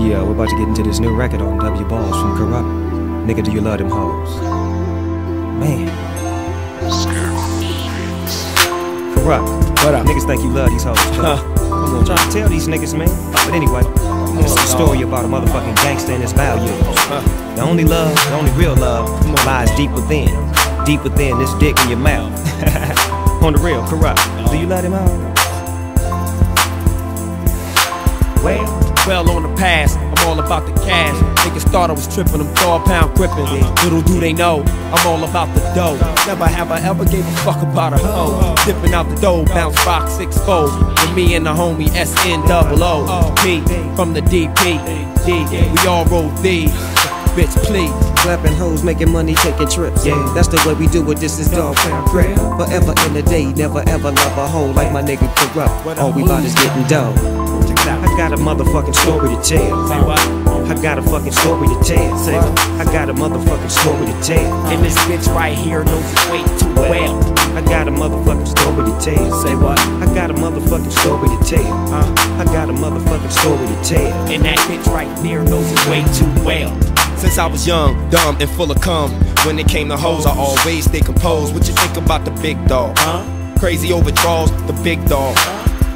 Yeah, we're about to get into this new record on W Balls from Kurrupt. Nigga, do you love them hoes? Man. Kurrupt. What up? Niggas think you love these hoes. Come on, trying to tell these niggas, man. But anyway, this is a story about a motherfucking gangster and his values. The only love, the only real love, lies deep within. Deep within this dick in your mouth. On the real, Kurrupt. Do you love them hoes? Well on the past, I'm all about the cash. Niggas thought I was tripping, I'm 12-pound gripping. Little do they know, I'm all about the dough. Never have I ever gave a fuck about a hoe. Dipping out the dough, bounce rock 6-fold. With me and the homie SNOO. P from the DP. We all roll these. Bitch, please. Slapping hoes, making money, taking trips. Yeah, that's the way we do it. This is Dog Pound Crib. Forever in the day, never ever love a hoe like my nigga Kurrupt. All we bout is getting dough. I got a motherfucking story to tell. Say what? I got a fucking story to tell. Say what? I got a motherfucking story to tell. And this bitch right here knows it way too well. I got a motherfucking story to tell. Say what? I got a motherfucking story to tell. I got a motherfucking story to tell. And that bitch right there knows it way too well. Since I was young, dumb, and full of cum, when it came to hoes, I always stay composed. What you think about the big dog? Crazy overdraws, the big dog.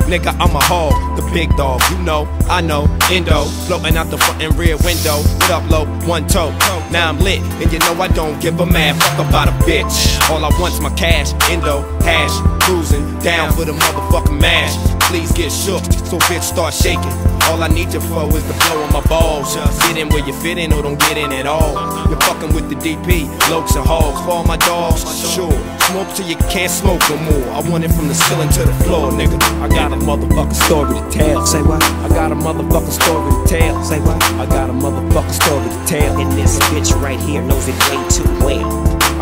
Nigga, I'm a hog, the big dog. You know, I know, endo, floating out the front and rear window. With up low, one toe. Now I'm lit, and you know I don't give a mad fuck about a bitch. All I want's my cash, endo, hash, cruising, down for the motherfucking mash. Please get shook, so bitch start shaking. All I need you for is the blow on my balls. Just get in where you fit in or don't get in at all. You're fucking with the DP, lokes and hogs. For all my dogs, sure. Smoke till you can't smoke no more. I want it from the ceiling to the floor, nigga. I got a motherfucking story to tell. Say what? I got a motherfucking story to tell. Say what? I got a motherfucking story to tell. And this bitch right here knows it way too well.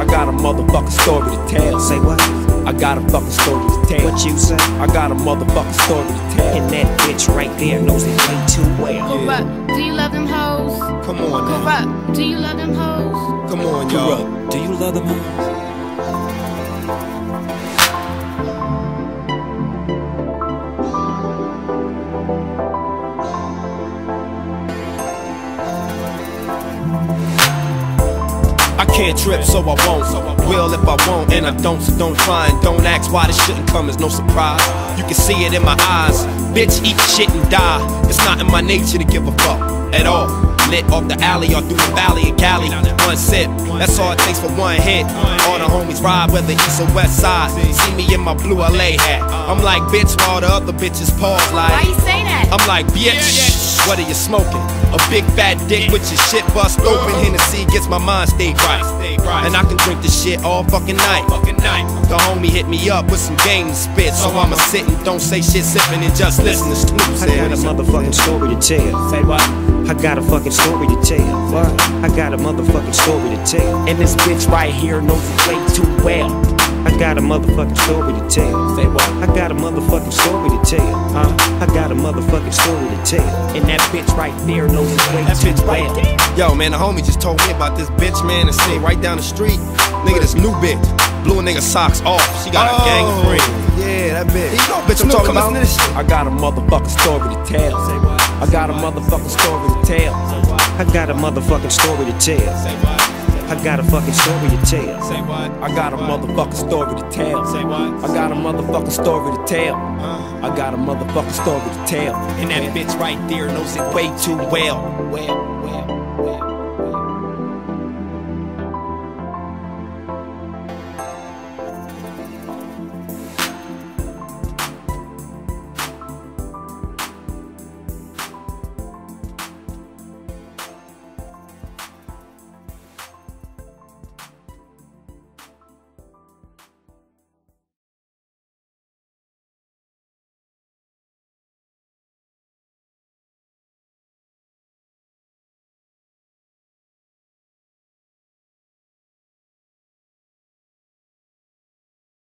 I got a motherfucking story to tell. Say what? I got a fucking story to tell. What you say? I got a motherfucking story to tell. And that bitch right there knows it way too well. Kurrupt, do you love them hoes? Come on now. Kurrupt, do you love them hoes? Come on, y'all. Kurrupt, do you love them hoes? I can't trip, so I won't. Will if I won't, and I don't, so don't try and don't ask why this shouldn't come as no surprise. You can see it in my eyes. Bitch, eat shit and die. It's not in my nature to give a fuck at all. Lit off the alley or through the valley of Cali. One sip, that's all it takes for one hit. All the homies ride, whether east or west side. See me in my blue LA hat. I'm like, bitch, while the other bitches pause like. Why you say that? I'm like, bitch, what are you smoking? A big fat dick with your shit bust open. Hennessy gets my mind stayed right. And I can drink this shit all fucking night. The homie hit me up with some game to spit. So I'ma sit and don't say shit, sipping and just listen to Snoop. I got a motherfucking story to tell. Say what? I got a fucking story to tell. What? I got a motherfucking story to tell. And this bitch right here knows it way too well. I got a motherfucking story to tell. Say what? I got a motherfucking story to tell. I got a motherfucking story to tell. And that bitch right there knows it way too well. Yo, man, the homie just told me about this bitch, man, and stay right down the street. Nigga, this new bitch blew a nigga socks off. She got a gang of friends. Yeah, that bitch. You know, bitch, I'm talking about this shit. I got a motherfucking story to tell. Say what? I got a motherfucking story to tell. I got a motherfucking story to tell. Say what? I got a fucking story to tell. Say what? I got a motherfucking story to tell. Say what? I got a motherfucking story to tell. I got a motherfucking story to tell. And that bitch right there knows it way too well. Well.